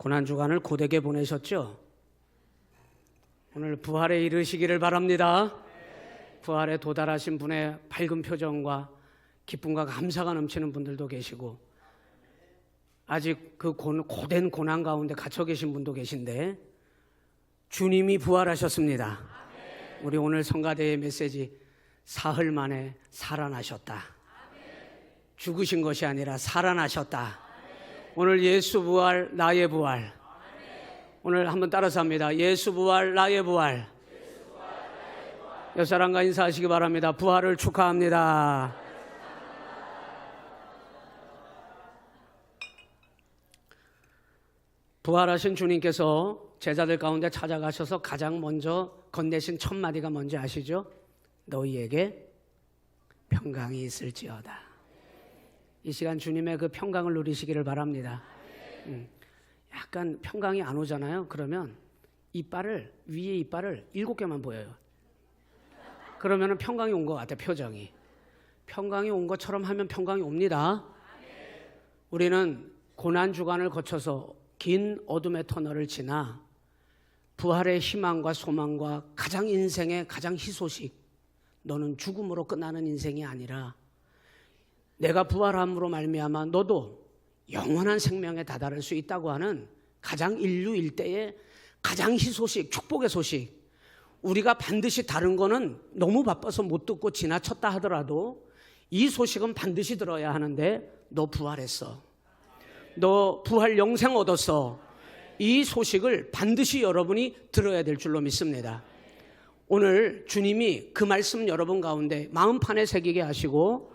고난주간을 고되게 보내셨죠? 오늘 부활에 이르시기를 바랍니다. 부활에 도달하신 분의 밝은 표정과 기쁨과 감사가 넘치는 분들도 계시고, 아직 그 고된 고난 가운데 갇혀 계신 분도 계신데 주님이 부활하셨습니다. 우리 오늘 성가대의 메시지, 사흘 만에 살아나셨다. 죽으신 것이 아니라 살아나셨다. 오늘 예수 부활, 나의 부활. 오늘 한번 따라서 합니다. 예수 부활, 나의 부활. 옆 사람과 인사하시기 바랍니다. 부활을 축하합니다. 부활하신 주님께서 제자들 가운데 찾아가셔서 가장 먼저 건네신 첫 마디가 뭔지 아시죠? 너희에게 평강이 있을지어다. 이 시간 주님의 그 평강을 누리시기를 바랍니다. 약간 평강이 안 오잖아요. 그러면 위에 이빨을 7개만 보여요. 그러면 평강이 온 것 같아요. 표정이. 평강이 온 것처럼 하면 평강이 옵니다. 우리는 고난주간을 거쳐서 긴 어둠의 터널을 지나 부활의 희망과 소망과 인생의 가장 희소식, 너는 죽음으로 끝나는 인생이 아니라 내가 부활함으로 말미암아 너도 영원한 생명에 다다를 수 있다고 하는 가장 인류 일대의 가장 희소식, 축복의 소식. 우리가 반드시 다른 거는 너무 바빠서 못 듣고 지나쳤다 하더라도 이 소식은 반드시 들어야 하는데, 너 부활했어. 너 부활 영생 얻었어. 이 소식을 반드시 여러분이 들어야 될 줄로 믿습니다. 오늘 주님이 그 말씀 여러분 가운데 마음판에 새기게 하시고,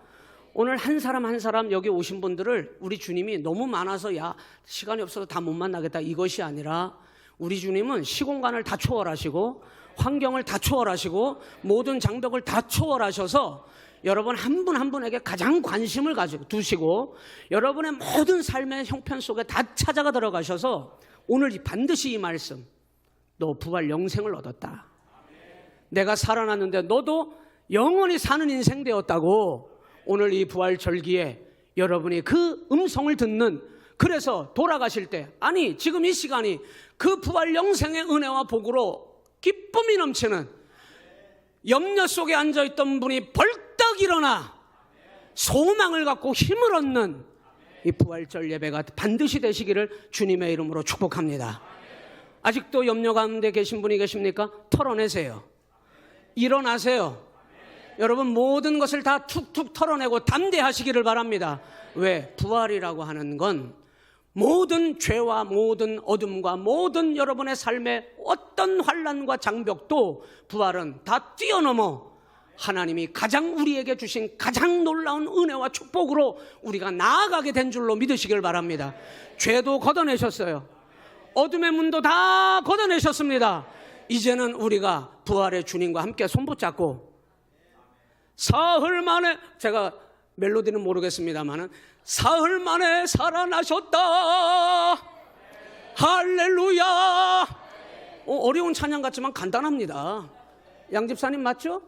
오늘 한 사람 한 사람 여기 오신 분들을 우리 주님이 너무 많아서 시간이 없어서 다 못 만나겠다, 이것이 아니라 우리 주님은 시공간을 다 초월하시고 환경을 다 초월하시고 모든 장벽을 다 초월하셔서 여러분 한 분 한 분에게 가장 관심을 가지고 두시고 여러분의 모든 삶의 형편 속에 다 찾아가 들어가셔서 오늘 반드시 이 말씀, 너 부활 영생을 얻었다. 내가 살아났는데 너도 영원히 사는 인생 되었다고. 오늘 이 부활 절기에 여러분이 그 음성을 듣는, 그래서 돌아가실 때, 아니 지금 이 시간이 그 부활 영생의 은혜와 복으로 기쁨이 넘치는, 염려 속에 앉아있던 분이 벌떡 일어나 소망을 갖고 힘을 얻는 이 부활절 예배가 반드시 되시기를 주님의 이름으로 축복합니다. 아직도 염려 가운데 계신 분이 계십니까? 털어내세요. 일어나세요. 여러분 모든 것을 다 툭툭 털어내고 담대하시기를 바랍니다. 왜? 부활이라고 하는 건 모든 죄와 모든 어둠과 모든 여러분의 삶의 어떤 환난과 장벽도 부활은 다 뛰어넘어 하나님이 가장 우리에게 주신 가장 놀라운 은혜와 축복으로 우리가 나아가게 된 줄로 믿으시길 바랍니다. 죄도 걷어내셨어요. 어둠의 문도 다 걷어내셨습니다. 이제는 우리가 부활의 주님과 함께 손붙잡고 사흘 만에, 제가 멜로디는 모르겠습니다만은 사흘 만에 살아나셨다. 할렐루야. 어려운 찬양 같지만 간단합니다. 양집사님 맞죠?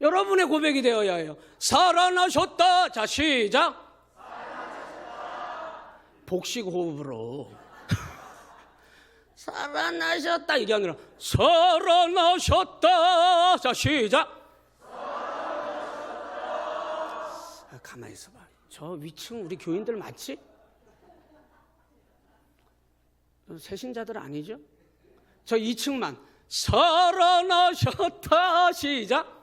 여러분의 고백이 되어야 해요. 살아나셨다. 자, 시작. 복식 호흡으로 살아나셨다 이게 아니라 살아나셨다. 자, 시작. 가만히 있어봐. 저 위층 우리 교인들 맞지? 새신자들 아니죠? 저 2층만 살아나셨다. 시작.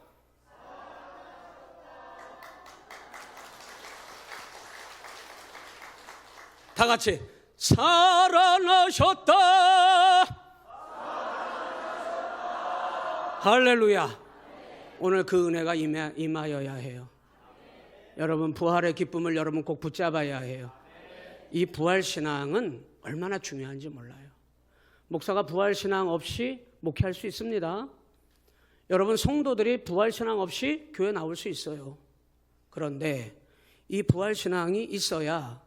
다 같이 살아나셨다. 할렐루야. 오늘 그 은혜가 임하여야 해요. 여러분 부활의 기쁨을 여러분 꼭 붙잡아야 해요. 이 부활신앙은 얼마나 중요한지 몰라요. 목사가 부활신앙 없이 목회할 수 있습니다. 여러분 성도들이 부활신앙 없이 교회 나올 수 있어요. 그런데 이 부활신앙이 있어야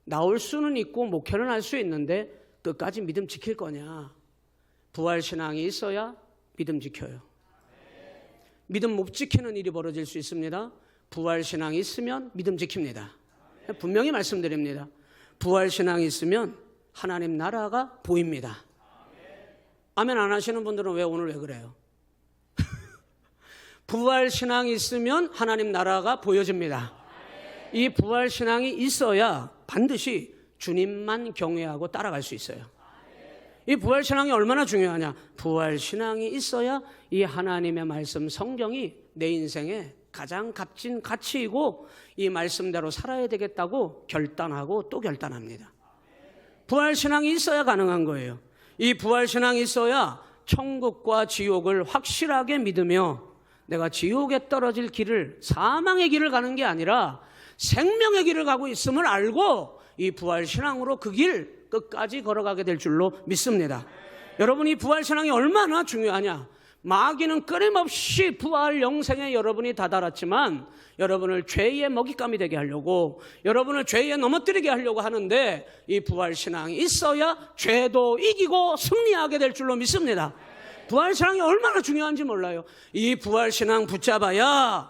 나올 수는 있고 목회는 할 수 있는데 끝까지 믿음 지킬 거냐. 부활신앙이 있어야 믿음 지켜요. 믿음 못 지키는 일이 벌어질 수 있습니다. 부활신앙이 있으면 믿음 지킵니다. 분명히 말씀드립니다. 부활신앙이 있으면 하나님 나라가 보입니다. 아멘 안 하시는 분들은 오늘 왜 그래요? 부활신앙이 있으면 하나님 나라가 보여집니다. 이 부활신앙이 있어야 반드시 주님만 경외하고 따라갈 수 있어요. 이 부활신앙이 얼마나 중요하냐? 부활신앙이 있어야 이 하나님의 말씀 성경이 내 인생에 가장 값진 가치이고 이 말씀대로 살아야 되겠다고 결단하고 또 결단합니다. 부활신앙이 있어야 가능한 거예요. 이 부활신앙이 있어야 천국과 지옥을 확실하게 믿으며 내가 지옥에 떨어질 길을, 사망의 길을 가는 게 아니라 생명의 길을 가고 있음을 알고 이 부활신앙으로 그 길 끝까지 걸어가게 될 줄로 믿습니다. 여러분, 이 부활신앙이 얼마나 중요하냐? 마귀는 끊임없이 부활 영생에 여러분이 다다랐지만 여러분을 죄의 먹잇감이 되게 하려고, 여러분을 죄에 넘어뜨리게 하려고 하는데 이 부활신앙이 있어야 죄도 이기고 승리하게 될 줄로 믿습니다. 부활신앙이 얼마나 중요한지 몰라요. 이 부활신앙 붙잡아야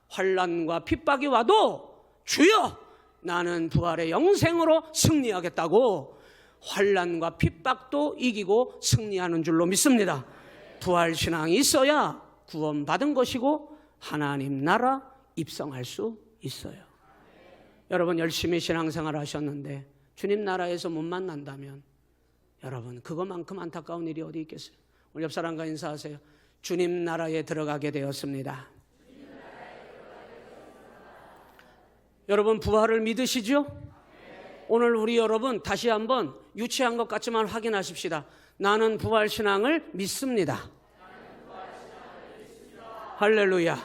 환난과 핍박이 와도 주여 나는 부활의 영생으로 승리하겠다고 환난과 핍박도 이기고 승리하는 줄로 믿습니다. 부활신앙이 있어야 구원받은 것이고 하나님 나라 입성할 수 있어요. 여러분 열심히 신앙생활 하셨는데 주님 나라에서 못 만난다면 여러분 그것만큼 안타까운 일이 어디 있겠어요? 오늘 옆 사람과 인사하세요. 주님 나라에 들어가게 되었습니다. 여러분 부활을 믿으시죠? 오늘 우리 여러분 다시 한번 유치한 것 같지만 확인하십시다. 나는 부활신앙을 믿습니다. 할렐루야.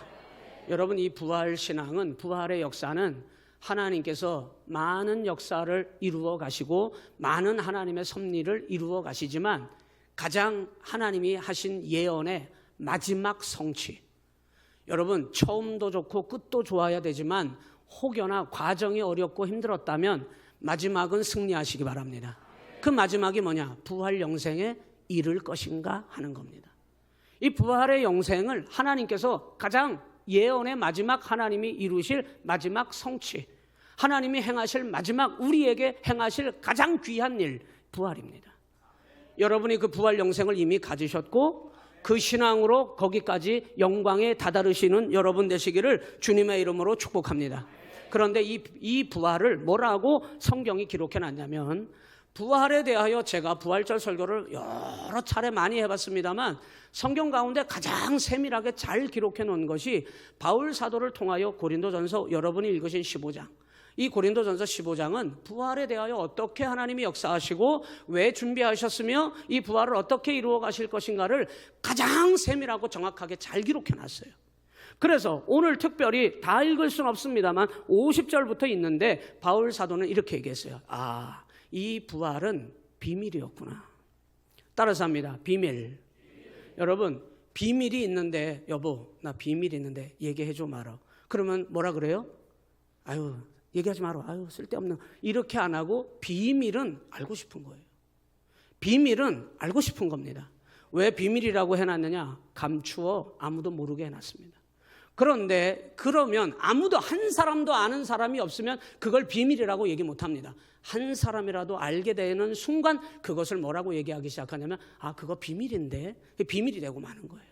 여러분 이 부활신앙은, 부활의 역사는 하나님께서 많은 역사를 이루어 가시고 많은 하나님의 섭리를 이루어 가시지만 가장 하나님이 하신 예언의 마지막 성취. 여러분 처음도 좋고 끝도 좋아야 되지만 혹여나 과정이 어렵고 힘들었다면 마지막은 승리하시기 바랍니다. 그 마지막이 뭐냐? 부활 영생에 이를 것인가 하는 겁니다. 이 부활의 영생을 하나님께서 가장 예언의 마지막 하나님이 이루실 마지막 성취, 하나님이 행하실 마지막 우리에게 행하실 가장 귀한 일, 부활입니다. 여러분이 그 부활 영생을 이미 가지셨고 그 신앙으로 거기까지 영광에 다다르시는 여러분 되시기를 주님의 이름으로 축복합니다. 그런데 이 부활을 뭐라고 성경이 기록해 놨냐면, 부활에 대하여 제가 부활절 설교를 여러 차례 많이 해봤습니다만 성경 가운데 가장 세밀하게 잘 기록해 놓은 것이 바울 사도를 통하여 고린도전서, 여러분이 읽으신 15장. 이 고린도전서 15장은 부활에 대하여 어떻게 하나님이 역사하시고 왜 준비하셨으며 이 부활을 어떻게 이루어 가실 것인가를 가장 세밀하고 정확하게 잘 기록해 놨어요. 그래서 오늘 특별히 다 읽을 수는 없습니다만 50절부터 있는데 바울 사도는 이렇게 얘기했어요. 아, 이 부활은 비밀이었구나. 따라서 합니다. 비밀. 여러분 비밀이 있는데, 여보 나 비밀이 있는데 얘기해줘 말아. 그러면 뭐라 그래요? 아유 얘기하지 마라. 아유 쓸데없는. 이렇게 안 하고 비밀은 알고 싶은 거예요. 비밀은 알고 싶은 겁니다. 왜 비밀이라고 해놨느냐? 감추어 아무도 모르게 해놨습니다. 그런데 그러면 아무도 한 사람도 아는 사람이 없으면 그걸 비밀이라고 얘기 못합니다. 한 사람이라도 알게 되는 순간 그것을 뭐라고 얘기하기 시작하냐면 아 그거 비밀인데, 비밀이 되고 마는 거예요.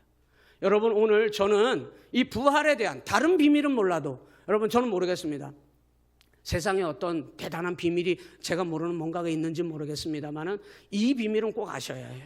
여러분 오늘 저는 이 부활에 대한 다른 비밀은 몰라도, 여러분 저는 모르겠습니다. 세상에 어떤 대단한 비밀이 제가 모르는 뭔가가 있는지 모르겠습니다만은 이 비밀은 꼭 아셔야 해요.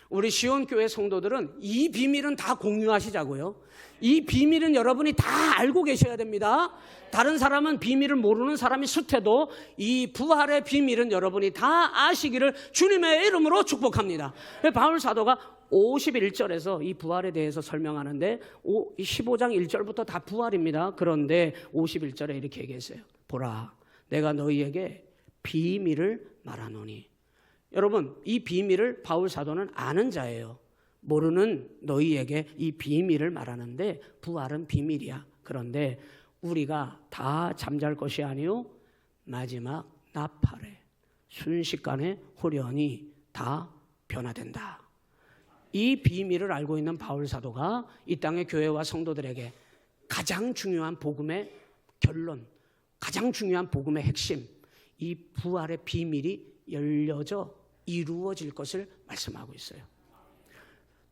우리 시온교회 성도들은 이 비밀은 다 공유하시자고요. 이 비밀은 여러분이 다 알고 계셔야 됩니다. 다른 사람은 비밀을 모르는 사람이 숫해도 이 부활의 비밀은 여러분이 다 아시기를 주님의 이름으로 축복합니다. 바울 사도가 51절에서 이 부활에 대해서 설명하는데 15장 1절부터 다 부활입니다. 그런데 51절에 이렇게 얘기했어요. 보라, 내가 너희에게 비밀을 말하노니. 여러분 이 비밀을 바울 사도는 아는 자예요. 모르는 너희에게 이 비밀을 말하는데 부활은 비밀이야. 그런데 우리가 다 잠잘 것이 아니요 마지막 나팔에 순식간에 호련히 다 변화된다. 이 비밀을 알고 있는 바울 사도가 이 땅의 교회와 성도들에게 가장 중요한 복음의 결론, 가장 중요한 복음의 핵심, 이 부활의 비밀이 열려져 이루어질 것을 말씀하고 있어요.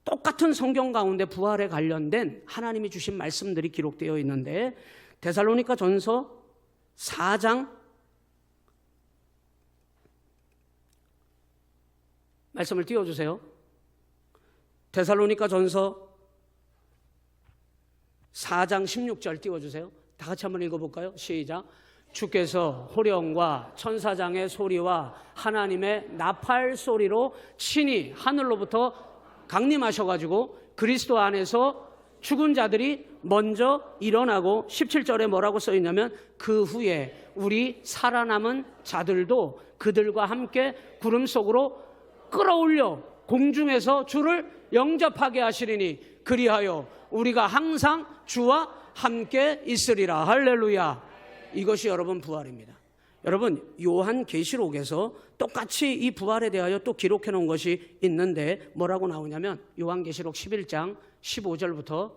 똑같은 성경 가운데 부활에 관련된 하나님이 주신 말씀들이 기록되어 있는데 데살로니가 전서 4장 말씀을 띄워주세요. 데살로니가 전서 4장 16절 띄워주세요. 다 같이 한번 읽어볼까요? 시작. 주께서 호령과 천사장의 소리와 하나님의 나팔 소리로 친히 하늘로부터 강림하셔가지고 그리스도 안에서 죽은 자들이 먼저 일어나고 17절에 뭐라고 써있냐면 그 후에 우리 살아남은 자들도 그들과 함께 구름 속으로 끌어올려 공중에서 주를 영접하게 하시리니 그리하여 우리가 항상 주와 함께 있으리라. 할렐루야. 이것이 여러분 부활입니다. 여러분 요한계시록에서 똑같이 이 부활에 대하여 또 기록해 놓은 것이 있는데 뭐라고 나오냐면 요한계시록 11장 15절부터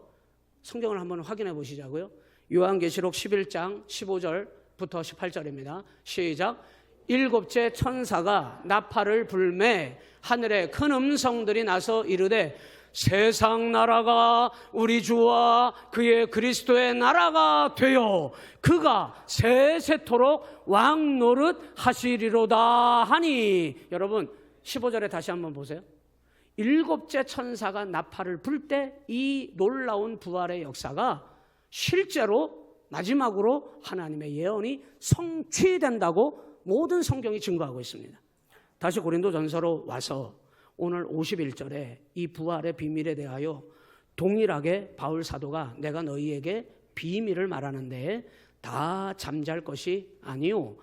성경을 한번 확인해 보시자고요. 요한계시록 11장 15절부터 18절입니다. 시작. 일곱째 천사가 나팔을 불매 하늘에 큰 음성들이 나서 이르되 세상 나라가 우리 주와 그의 그리스도의 나라가 되어 그가 세세토록 왕노릇 하시리로다 하니. 여러분 15절에 다시 한번 보세요. 일곱째 천사가 나팔을 불 때 이 놀라운 부활의 역사가 실제로 마지막으로 하나님의 예언이 성취된다고 모든 성경이 증거하고 있습니다. 다시 고린도전서로 와서 오늘 51절에 이 부활의 비밀에 대하여 동일하게 바울 사도가 내가 너희에게 비밀을 말하는데 다 잠잘 것이 아니요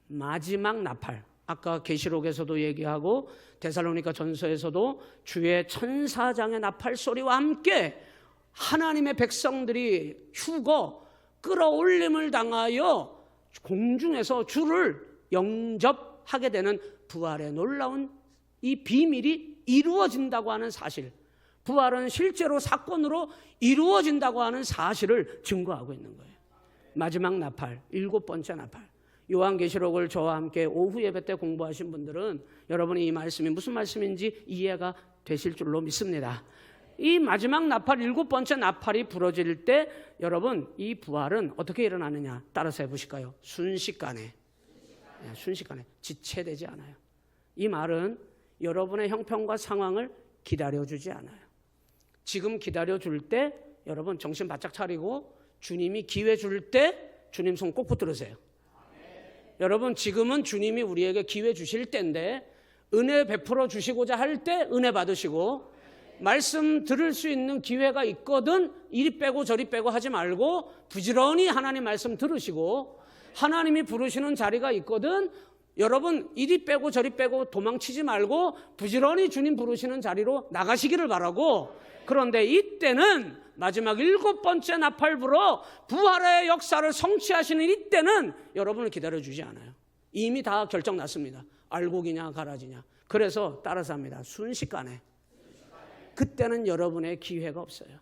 마지막 나팔, 아까 계시록에서도 얘기하고 데살로니가 전서에서도 주의 천사장의 나팔 소리와 함께 하나님의 백성들이 죽어 끌어올림을 당하여 공중에서 주를 영접하게 되는 부활의 놀라운 이 비밀이 이루어진다고 하는 사실, 부활은 실제로 사건으로 이루어진다고 하는 사실을 증거하고 있는 거예요. 마지막 나팔, 일곱 번째 나팔. 요한계시록을 저와 함께 오후 예배 때 공부하신 분들은 여러분이 이 말씀이 무슨 말씀인지 이해가 되실 줄로 믿습니다. 이 마지막 나팔, 일곱 번째 나팔이 부러질 때 여러분 이 부활은 어떻게 일어나느냐 따라서 해보실까요? 순식간에 지체되지 않아요. 이 말은 여러분의 형편과 상황을 기다려주지 않아요. 지금 기다려줄 때 여러분 정신 바짝 차리고 주님이 기회 줄 때 주님 손 꼭 붙들으세요. 여러분 지금은 주님이 우리에게 기회 주실 때인데 은혜 베풀어 주시고자 할 때 은혜 받으시고 말씀 들을 수 있는 기회가 있거든 이리 빼고 저리 빼고 하지 말고 부지런히 하나님 말씀 들으시고 하나님이 부르시는 자리가 있거든 여러분 이리 빼고 저리 빼고 도망치지 말고 부지런히 주님 부르시는 자리로 나가시기를 바라고. 그런데 이때는 마지막 일곱 번째 나팔 불어 부활의 역사를 성취하시는 이때는 여러분을 기다려주지 않아요. 이미 다 결정났습니다. 알곡이냐 가라지냐. 그래서 따라서 합니다. 순식간에. 그때는 여러분의 기회가 없어요.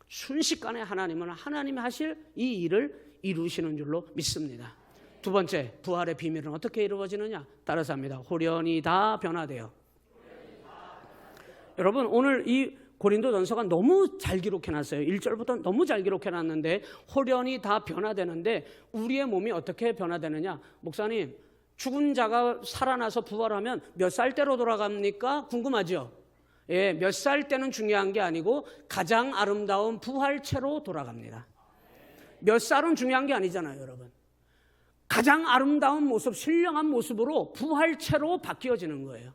순식간에 하나님은 하나님이 하실 이 일을 이루시는 줄로 믿습니다. 두 번째, 부활의 비밀은 어떻게 이루어지느냐? 따라서 합니다. 홀연히 다 변화돼요. 여러분 오늘 이 고린도전서가 너무 잘 기록해놨어요. 1절부터 너무 잘 기록해놨는데 홀연히 다 변화되는데 우리의 몸이 어떻게 변화되느냐? 목사님 죽은 자가 살아나서 부활하면 몇 살 때로 돌아갑니까? 궁금하죠? 예, 몇 살 때는 중요한 게 아니고 가장 아름다운 부활체로 돌아갑니다. 몇 살은 중요한 게 아니잖아요, 여러분. 가장 아름다운 모습, 신령한 모습으로 부활체로 바뀌어지는 거예요.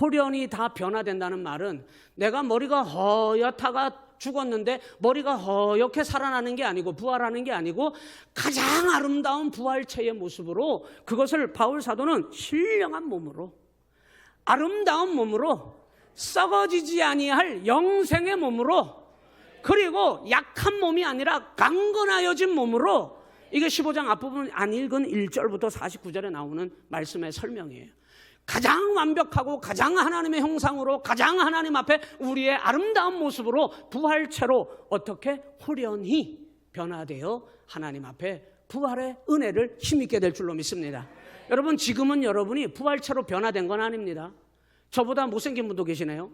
홀연히 다 변화된다는 말은 내가 머리가 허옇다가 죽었는데 머리가 허옇게 살아나는 게 아니고 부활하는 게 아니고 가장 아름다운 부활체의 모습으로 그것을 바울 사도는 신령한 몸으로 아름다운 몸으로 썩어지지 아니할 영생의 몸으로 그리고 약한 몸이 아니라 강건하여진 몸으로 이게 15장 앞부분 안 읽은 1절부터 49절에 나오는 말씀의 설명이에요. 가장 완벽하고 가장 하나님의 형상으로 가장 하나님 앞에 우리의 아름다운 모습으로 부활체로 어떻게 홀연히 변화되어 하나님 앞에 부활의 은혜를 힘입게 될 줄로 믿습니다. 여러분, 지금은 여러분이 부활체로 변화된 건 아닙니다. 저보다 못생긴 분도 계시네요.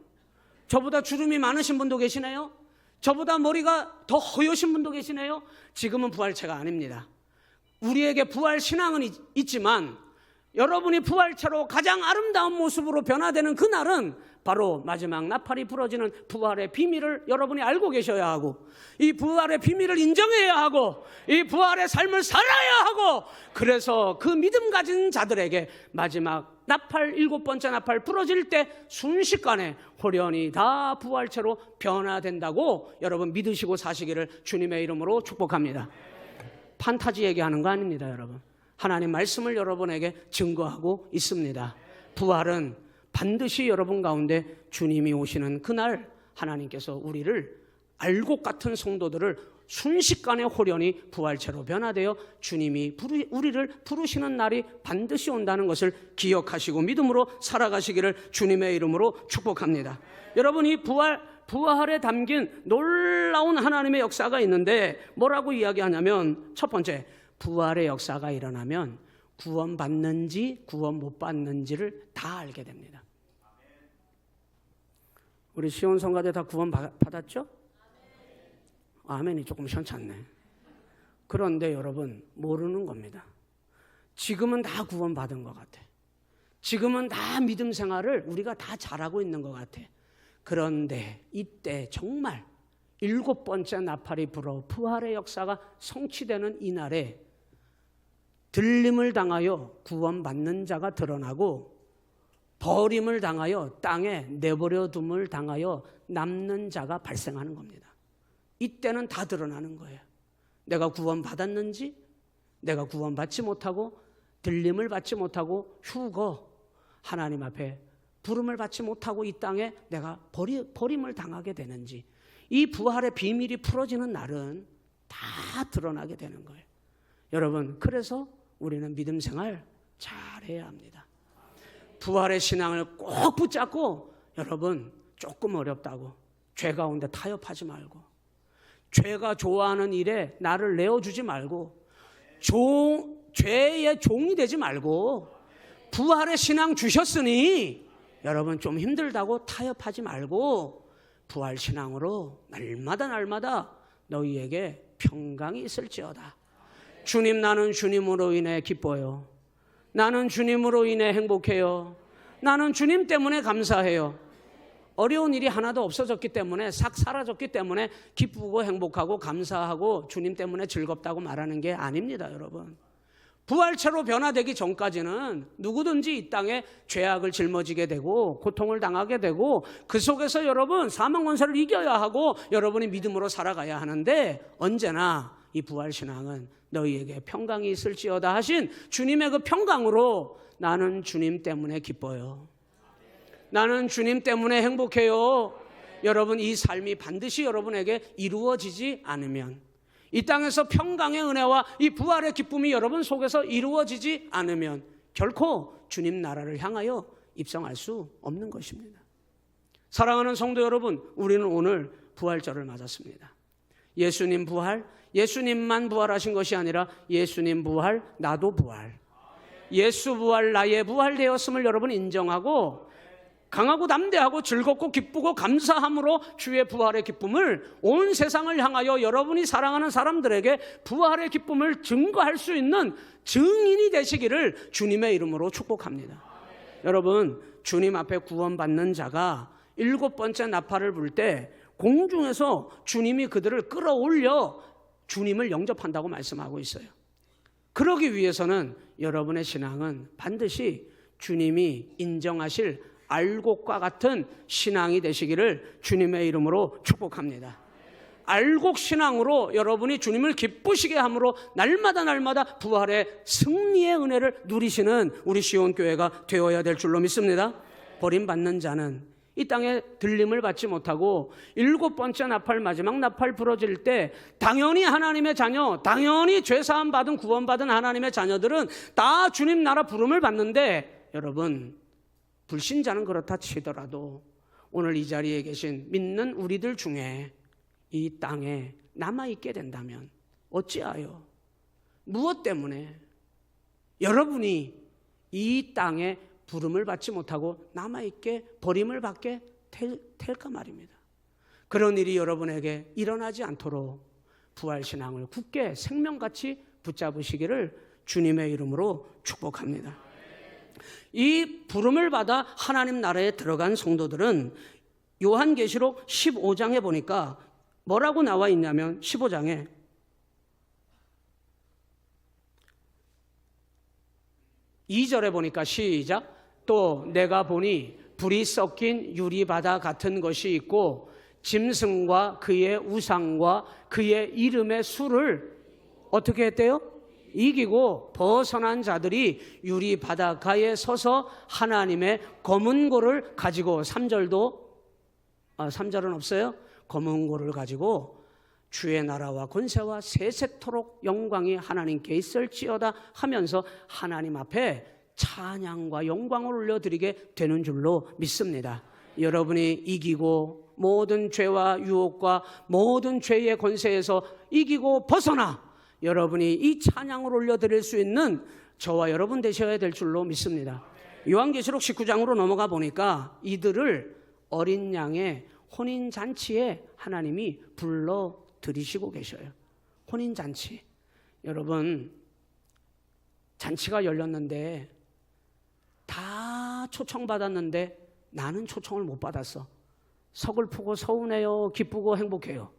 저보다 주름이 많으신 분도 계시네요. 저보다 머리가 더 허여신 분도 계시네요. 지금은 부활체가 아닙니다. 우리에게 부활 신앙은 있지만 여러분이 부활체로 가장 아름다운 모습으로 변화되는 그날은 바로 마지막 나팔이 부러지는 부활의 비밀을 여러분이 알고 계셔야 하고, 이 부활의 비밀을 인정해야 하고, 이 부활의 삶을 살아야 하고, 그래서 그 믿음 가진 자들에게 마지막 나팔, 7번째 나팔 부러질 때 순식간에 호련히 다 부활체로 변화된다고 여러분 믿으시고 사시기를 주님의 이름으로 축복합니다. 판타지 얘기하는 거 아닙니다, 여러분. 하나님 말씀을 여러분에게 증거하고 있습니다. 부활은 반드시 여러분 가운데 주님이 오시는 그날 하나님께서 우리를 알곡 같은 성도들을 순식간에 호련히 부활체로 변화되어 주님이 우리를 부르시는 날이 반드시 온다는 것을 기억하시고 믿음으로 살아가시기를 주님의 이름으로 축복합니다. 여러분, 이 부활에 담긴 놀라운 하나님의 역사가 있는데 뭐라고 이야기하냐면, 첫 번째, 부활의 역사가 일어나면 구원받는지 구원 못 받는지를 다 알게 됩니다. 우리 시온 성가대 다 구원 받았죠? 아멘이 조금 시원찮네. 그런데 여러분, 모르는 겁니다. 지금은 다 구원 받은 것 같아. 지금은 다 믿음 생활을 우리가 다 잘하고 있는 것 같아. 그런데 이때 정말 7번째 나팔이 불어 부활의 역사가 성취되는 이날에 들림을 당하여 구원받는 자가 드러나고, 버림을 당하여 땅에 내버려둠을 당하여 남는 자가 발생하는 겁니다. 이때는 다 드러나는 거예요. 내가 구원받았는지, 내가 구원받지 못하고 들림을 받지 못하고 휴거 하나님 앞에 부름을 받지 못하고 이 땅에 내가 버림을 당하게 되는지, 이 부활의 비밀이 풀어지는 날은 다 드러나게 되는 거예요. 여러분, 그래서 우리는 믿음 생활 잘해야 합니다. 부활의 신앙을 꼭 붙잡고, 여러분, 조금 어렵다고 죄 가운데 타협하지 말고, 죄가 좋아하는 일에 나를 내어주지 말고, 죄의 종이 되지 말고, 부활의 신앙 주셨으니 여러분 좀 힘들다고 타협하지 말고 부활 신앙으로 날마다 너희에게 평강이 있을지어다. 주님, 나는 주님으로 인해 기뻐요. 나는 주님으로 인해 행복해요. 나는 주님 때문에 감사해요. 어려운 일이 하나도 없어졌기 때문에, 싹 사라졌기 때문에 기쁘고 행복하고 감사하고 주님 때문에 즐겁다고 말하는 게 아닙니다, 여러분. 부활체로 변화되기 전까지는 누구든지 이 땅에 죄악을 짊어지게 되고 고통을 당하게 되고, 그 속에서 여러분 사망 권세를 이겨야 하고 여러분이 믿음으로 살아가야 하는데, 언제나 이 부활신앙은 너희에게 평강이 있을지어다 하신 주님의 그 평강으로 나는 주님 때문에 기뻐요. 나는 주님 때문에 행복해요. 여러분, 이 삶이 반드시 여러분에게 이루어지지 않으면, 이 땅에서 평강의 은혜와 이 부활의 기쁨이 여러분 속에서 이루어지지 않으면 결코 주님 나라를 향하여 입성할 수 없는 것입니다. 사랑하는 성도 여러분, 우리는 오늘 부활절을 맞았습니다. 예수님 부활, 예수님만 부활하신 것이 아니라 예수님 부활, 나도 부활. 예수 부활, 나의 부활 되었음을 여러분 인정하고 강하고 담대하고 즐겁고 기쁘고 감사함으로 주의 부활의 기쁨을 온 세상을 향하여 여러분이 사랑하는 사람들에게 부활의 기쁨을 증거할 수 있는 증인이 되시기를 주님의 이름으로 축복합니다. 여러분, 주님 앞에 구원받는 자가 7번째 나팔을 불 때 공중에서 주님이 그들을 끌어올려 주님을 영접한다고 말씀하고 있어요. 그러기 위해서는 여러분의 신앙은 반드시 주님이 인정하실 알곡과 같은 신앙이 되시기를 주님의 이름으로 축복합니다. 알곡 신앙으로 여러분이 주님을 기쁘시게 함으로 날마다 부활의 승리의 은혜를 누리시는 우리 시온교회가 되어야 될 줄로 믿습니다. 버림받는 자는 이 땅에 들림을 받지 못하고 7번째 나팔, 마지막 나팔 부러질 때 당연히 하나님의 자녀, 당연히 죄사함 받은 구원받은 하나님의 자녀들은 다 주님 나라 부름을 받는데, 여러분, 불신자는 그렇다 치더라도 오늘 이 자리에 계신 믿는 우리들 중에 이 땅에 남아있게 된다면 어찌하여, 무엇 때문에 여러분이 이 땅에 부름을 받지 못하고 남아있게 버림을 받게 될까 말입니다. 그런 일이 여러분에게 일어나지 않도록 부활신앙을 굳게 생명같이 붙잡으시기를 주님의 이름으로 축복합니다. 이 부름을 받아 하나님 나라에 들어간 성도들은 요한계시록 15장에 보니까 뭐라고 나와 있냐면 15장에 (2절에) 보니까 시작. 또 내가 보니 불이 섞인 유리바다 같은 것이 있고 짐승과 그의 우상과 그의 이름의 수를 어떻게 했대요? 이기고 벗어난 자들이 유리바닷가에 서서 하나님의 검은 고를 가지고 3절은 없어요? 검은 고를 가지고 주의 나라와 권세와 세세토록 영광이 하나님께 있을지어다 하면서 하나님 앞에 찬양과 영광을 올려드리게 되는 줄로 믿습니다. 여러분이 이기고 모든 죄와 유혹과 모든 죄의 권세에서 이기고 벗어나 여러분이 이 찬양을 올려드릴 수 있는 저와 여러분 되셔야 될 줄로 믿습니다. 요한계시록 19장으로 넘어가 보니까 이들을 어린 양의 혼인잔치에 하나님이 불러들이시고 계셔요. 혼인잔치. 여러분, 잔치가 열렸는데 다 초청받았는데 나는 초청을 못 받았어. 서글프고 서운해요? 기쁘고 행복해요?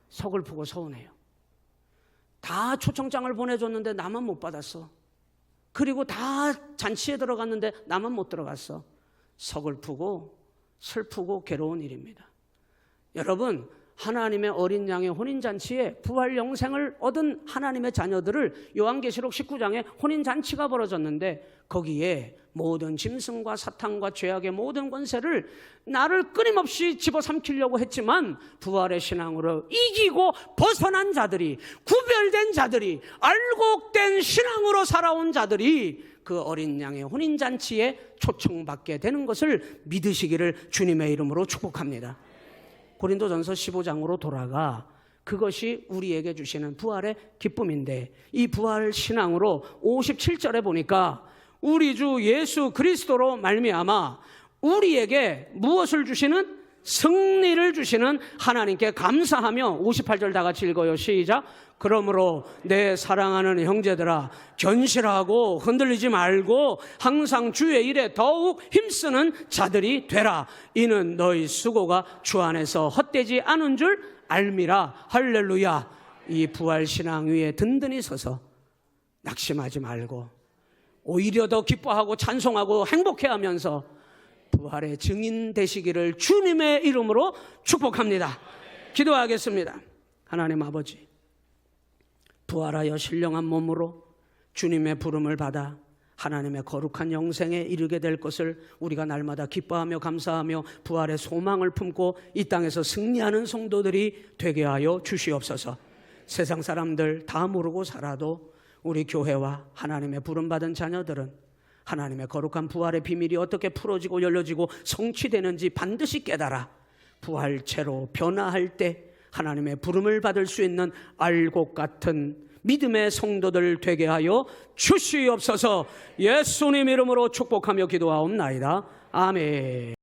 서글프고 서운해요. 다 초청장을 보내줬는데 나만 못 받았어. 그리고 다 잔치에 들어갔는데 나만 못 들어갔어. 서글프고 슬프고 괴로운 일입니다. 여러분, 하나님의 어린 양의 혼인잔치에 부활 영생을 얻은 하나님의 자녀들을 요한계시록 19장에 혼인잔치가 벌어졌는데 거기에 모든 짐승과 사탄과 죄악의 모든 권세를 나를 끊임없이 집어삼키려고 했지만 부활의 신앙으로 이기고 벗어난 자들이, 구별된 자들이, 알곡된 신앙으로 살아온 자들이 그 어린 양의 혼인잔치에 초청받게 되는 것을 믿으시기를 주님의 이름으로 축복합니다. 고린도전서 15장으로 돌아가 그것이 우리에게 주시는 부활의 기쁨인데 이 부활 신앙으로 57절에 보니까 우리 주 예수 그리스도로 말미암아 우리에게 무엇을 주시는? 승리를 주시는 하나님께 감사하며 58절 다 같이 읽어요. 시작. 그러므로 내 사랑하는 형제들아 견실하고 흔들리지 말고 항상 주의 일에 더욱 힘쓰는 자들이 되라. 이는 너희 수고가 주 안에서 헛되지 않은 줄 알미라. 할렐루야. 이 부활신앙 위에 든든히 서서 낙심하지 말고 오히려 더 기뻐하고 찬송하고 행복해하면서 부활의 증인 되시기를 주님의 이름으로 축복합니다. 기도하겠습니다. 하나님 아버지, 부활하여 신령한 몸으로 주님의 부름을 받아 하나님의 거룩한 영생에 이르게 될 것을 우리가 날마다 기뻐하며 감사하며 부활의 소망을 품고 이 땅에서 승리하는 성도들이 되게 하여 주시옵소서. 세상 사람들 다 모르고 살아도 우리 교회와 하나님의 부름받은 자녀들은 하나님의 거룩한 부활의 비밀이 어떻게 풀어지고 열려지고 성취되는지 반드시 깨달아 부활체로 변화할 때 하나님의 부름을 받을 수 있는 알곡 같은 믿음의 성도들 되게 하여 주시옵소서. 예수님 이름으로 축복하며 기도하옵나이다. 아멘.